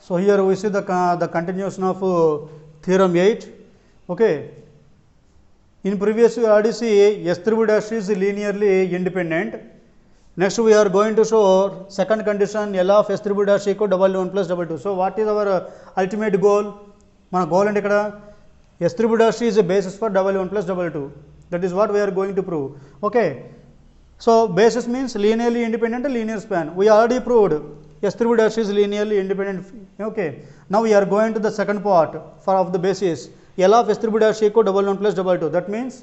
So here we see the continuation of theorem 8. Okay. In previous we already see S triple dash is linearly independent. Next we are going to show second condition L of S triple dash equal W1 plus W2. So what is our ultimate goal? Mana goal ante ikkada S triple dash is a basis for W1 plus W2. That is what we are going to prove. Okay. So basis means linearly independent linear span. We already proved S triple dash is linearly independent. Okay. Now we are going to the second part for of the basis L of S triple dash equal W1 plus W2. That means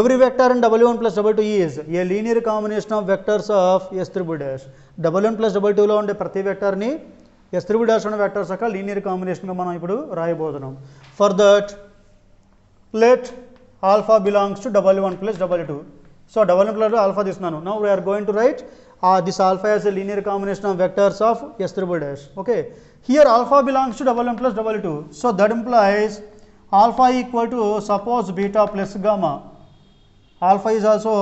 every vector in W1 plus W2 is a linear combination of vectors of S triple dash. W1 plus W2 లో ఉండే ప్రతి vector ని S triple dash ఉన్న vectors యొక్క linear combination గా మనం ఇప్పుడు రాయబోతున్నాం. For that let alpha belongs to W1 plus W2. So W1 plus alpha తీసుకున్నాను. Now we are going to write this alpha as a linear combination of vectors of S triple dash. Okay. Here alpha belongs to W1 plus W2. So that implies alpha equal to suppose beta plus gamma. Alpha is also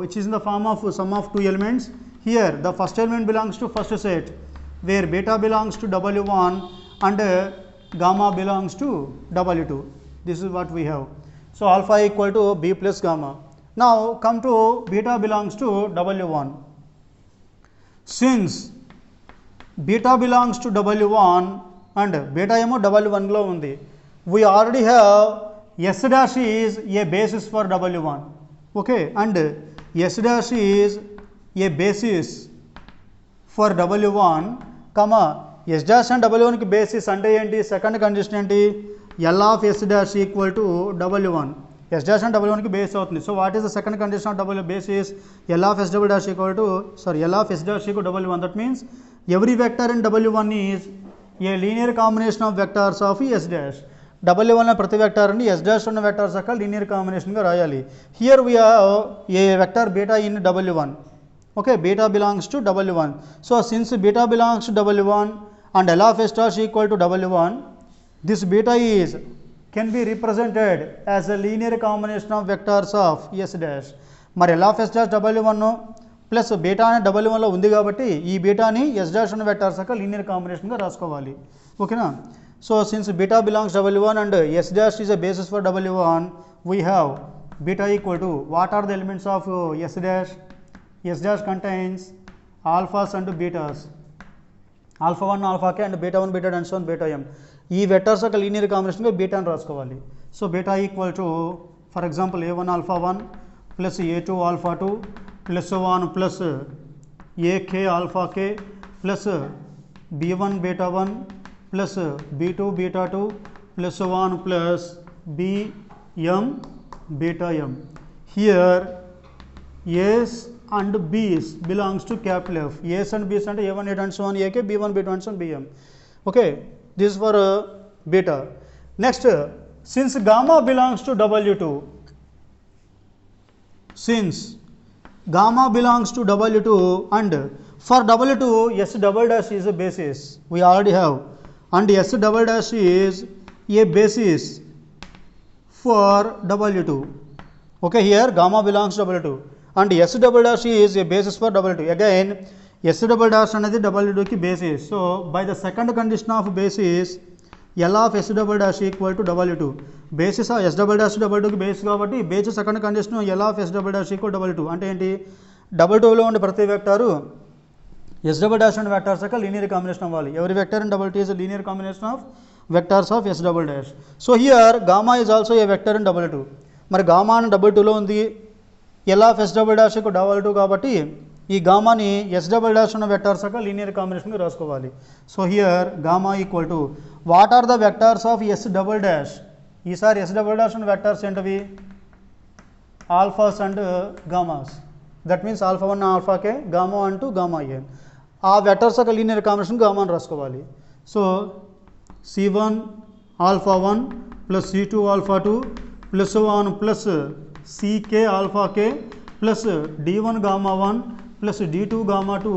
which is in the form of sum of two elements. Here the first element belongs to first set where beta belongs to W1 and gamma belongs to W2. This is what we have. So alpha equal to B plus gamma. Now come to beta belongs to W1. Since beta belongs to W1 and beta emo W1 lo undi, we already have S dash is a basis for W1. Okay, and S dash is a basis for W1, comma S dash and W1 ki basis ante enti, second condition enti, L of S dash equal to W1. S dash and W1 ki base avutundi. So what is the second condition of W basis? L of S double dash equal to L of S dash equal to W1. That means every vector in W1 is a linear combination of vectors of S dash. W1 లో ప్రతి vector ని S dash ఉన్న vectors యొక్క linear combination గా రాయాలి. Here we have a vector beta in W1. Okay, beta belongs to W1. So since beta belongs to W1 and L of S dash equal to W1, this beta is can be represented as a linear combination of vectors of S dash. మరి L of S dash W1 plus beta అనే W1 లో ఉంది కాబట్టి ఈ బీటాని S dash ఉన్న vectors యొక్క linear combination గా రాసుకోవాలి. ఓకేనా? So since beta belongs to W1 and S dash is a basis for W1, we have beta equal to what are the elements of S dash? S dash contains alphas and betas. Alpha 1 alpha k and beta 1 beta and so on beta m. ఈ vectors యొక్క linear combination గా beta అని రాసుకోవాలి. So beta equal to for example a1 alpha 1 plus a2 alpha 2 plus 1 plus ak alpha k plus b1 beta 1 plus b2 beta 2 plus 1 plus bm beta m. Here A's and B's belongs to capital F. A's and B's and A1 A2 and so on AK, B1 B2 and so on Bm. Okay, this is for beta. Next, since gamma belongs to W2, since gamma belongs to W2 and for W2 S double dash is a basis we already have, and S double dash is a basis for W2. Okay, here gamma belongs to W2 and S double dash is a basis for W2. Again S double dash అనేది W2 ki basis. So by the second condition of basis L of S double dash equal to W2. Basis of S double dash W2 ki base కాబట్టి base second condition L of S double dash equal to W2. అంటే ఏంటి? W2 లో ఉండే ప్రతి vector S double dash and vectors యొక్క linear combination అవ్వాలి. Every vector in W2 is a linear combination of vectors of S double dash. So here gamma is also a vector in W2. మరి gamma అని W2 లో ఉంది, L of S double dash equal to W2 కాబట్టి ఈ గామాని S double dash ఉన్న vectors యొక్క linear combination గా రాసుకోవాలి. So here gamma equal to what are the vectors of S double dash? ఈసారి S double dash ఉన్న వెక్టర్స్ ఏంటవి? Alphas and gammas. That means alpha 1 alpha K, gamma 1 gamma n. ఆ vectors యొక్క linear combination gamma అని రాసుకోవాలి. So C1 alpha 1 plus C2 alpha 2 plus 1 plus CK alpha k plus D1 gamma 1 plus D2 gamma 2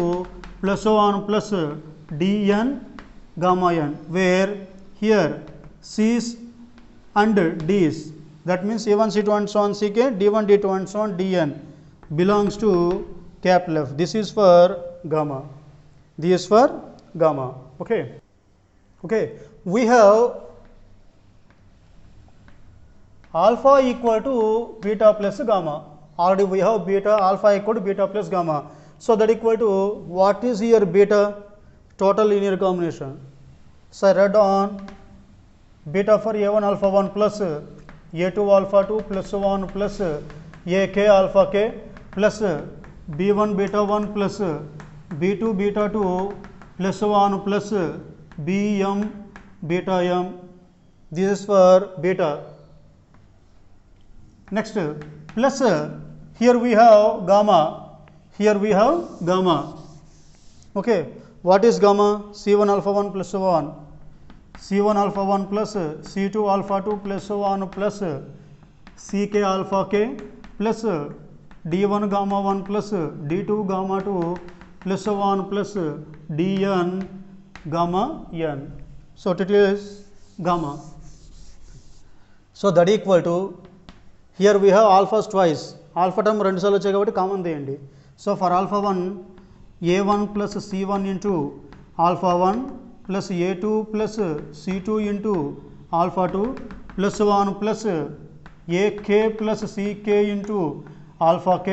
plus so on plus Dn gamma n, where here C's and D's, that means A1 C2 and so on Ck, D1 D2 and so on Dn belongs to capital F. This is for gamma. This is for gamma. Okay. Okay, we have alpha equal to beta plus gamma. Already we have beta alpha equal to beta plus gamma. So that equal to what is here beta? Total linear combination. So I write on beta for a1 alpha 1 plus a2 alpha 2 plus 1 plus ak alpha k plus b1 beta 1 plus b2 beta 2 plus 1 plus bm beta m. This is for beta. Next plus here we have gamma. Here we have gamma. Okay, what is gamma? C1 alpha 1 plus 1, C1 alpha 1 plus C2 alpha 2 plus 1 plus Ck alpha k plus D1 gamma 1 plus D2 gamma 2 plus 1 plus Dn gamma n. So it is gamma. So that equal to, here we have alphas twice. Alpha term రెండు సార్లు వచ్చాయి కాబట్టి common తీయండి. So for alpha 1, a1 plus c1 into alpha 1 plus a2 plus c2 into alpha 2 plus 1 plus ak plus ck into alpha k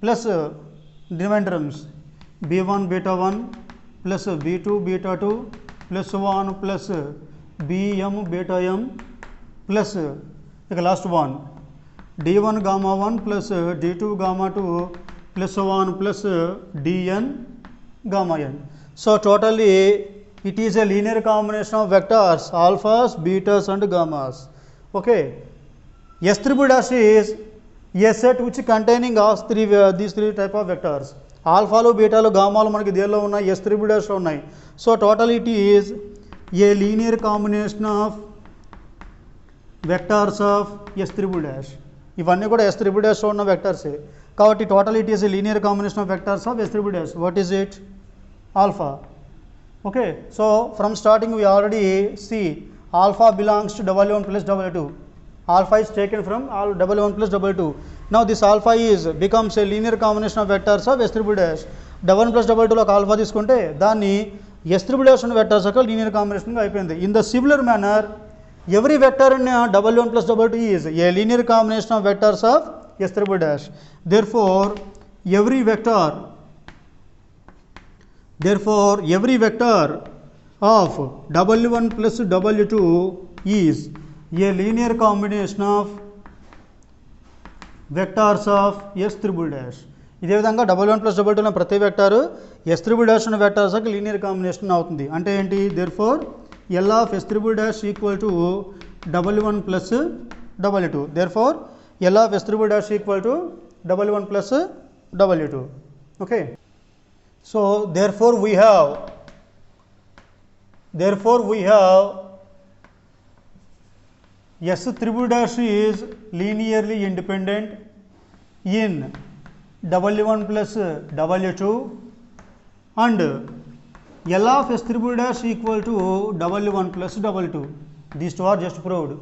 plus remainder terms b1 beta 1 plus b2 beta 2 plus 1 plus bm beta m plus the last one d1 gamma 1 plus d2 gamma 2 plus 1 plus dn gamma n. So totally it is a linear combination of vectors alphas, betas and gammas. Okay, S triple dash is a set which containing these three type of vectors. ఆల్ఫాలు బీటాలు గామాలు మనకి దేనిలో ఉన్నాయి? Yes triple డాష్లో ఉన్నాయి. So total it is a linear combination of vectors of S triple dash. ఇవన్నీ కూడా S triple డాష్లో ఉన్న వెక్టార్సే కాబట్టి total it is a linear combination of vectors of S triple dash. What is it? Alpha. Okay, so from starting we already see alpha belongs to W1 plus W2. Alpha is taken from W1 plus W2. Now this alpha is becomes a linear combination of vectors of S triple dash. W1 plus W2 లో alpha తీసుకుంటే దాన్ని S triple dash ఉన్న vectors యొక్క linear combination గా అయిపోయింది. In the similar manner, every vector in W1 plus W2 is a linear combination of vectors of S triple dash. Therefore, every vector of W1 plus W2 is a linear combination of vectors of S triple dash. ఇదే విధంగా W1 plus W2 ఉన్న ప్రతి vector S triple dash ఉన్న vectors యొక్క linear combination అవుతుంది. అంటే ఏంటి? therefore L of S triple dash equal to W1 plus W2. therefore L of S triple dash equal to W1 plus W2. Okay. So therefore we have S triple dash is linearly independent in W1 plus W2 and L of S triple dash equal to W1 plus W2. These two are just proved.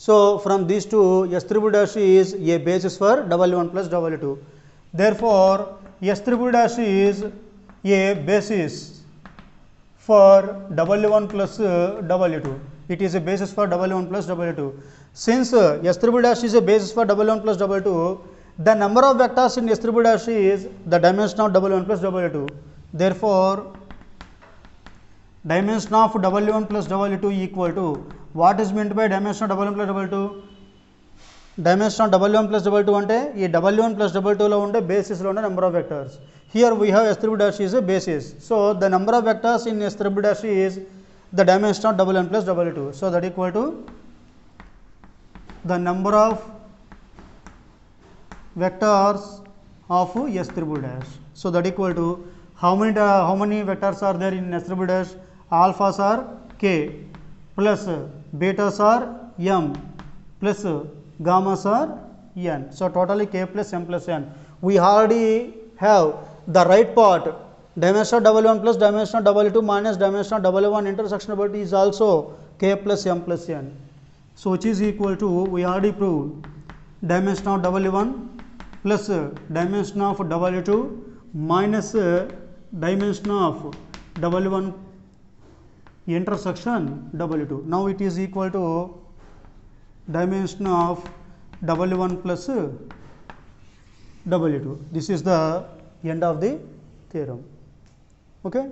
So from these two, S triple dash is a basis for W1 plus W2. Therefore S triple dash is a basis for W1 plus W2. It is a basis for W1 plus W2. Since S triple dash is a basis for W1 plus W2, the number of vectors in S triple dash is the dimension of W1 plus W2. Therefore, dimension of W1 plus W2 equal to, what is meant by dimension of W1 plus W2? Dimension of W1 plus W2 అంటే ఈ W1 plus W2 లో ఉండే బేసిస్లో ఉండే number of vectors. Here we have S triple dash is a basis. So the number of vectors in S triple dash is the dimension of W1 plus W2. So that equal to the number of vectors of S triple dash. So that equal to how many vectors are there in S triple dash? Alphas are k plus betas are m plus gammas are n. So totally k plus m plus n. We already have the right part, dimension of W1 plus dimension of W2 minus dimension of W1 intersection of W2 is also k plus m plus n. So which is equal to, we already proved, dimension of W1 plus dimension of W2 minus dimension of W1 intersection W2. Now it is equal to dimension of W1 plus W2. This is the end of the theorem. Okay.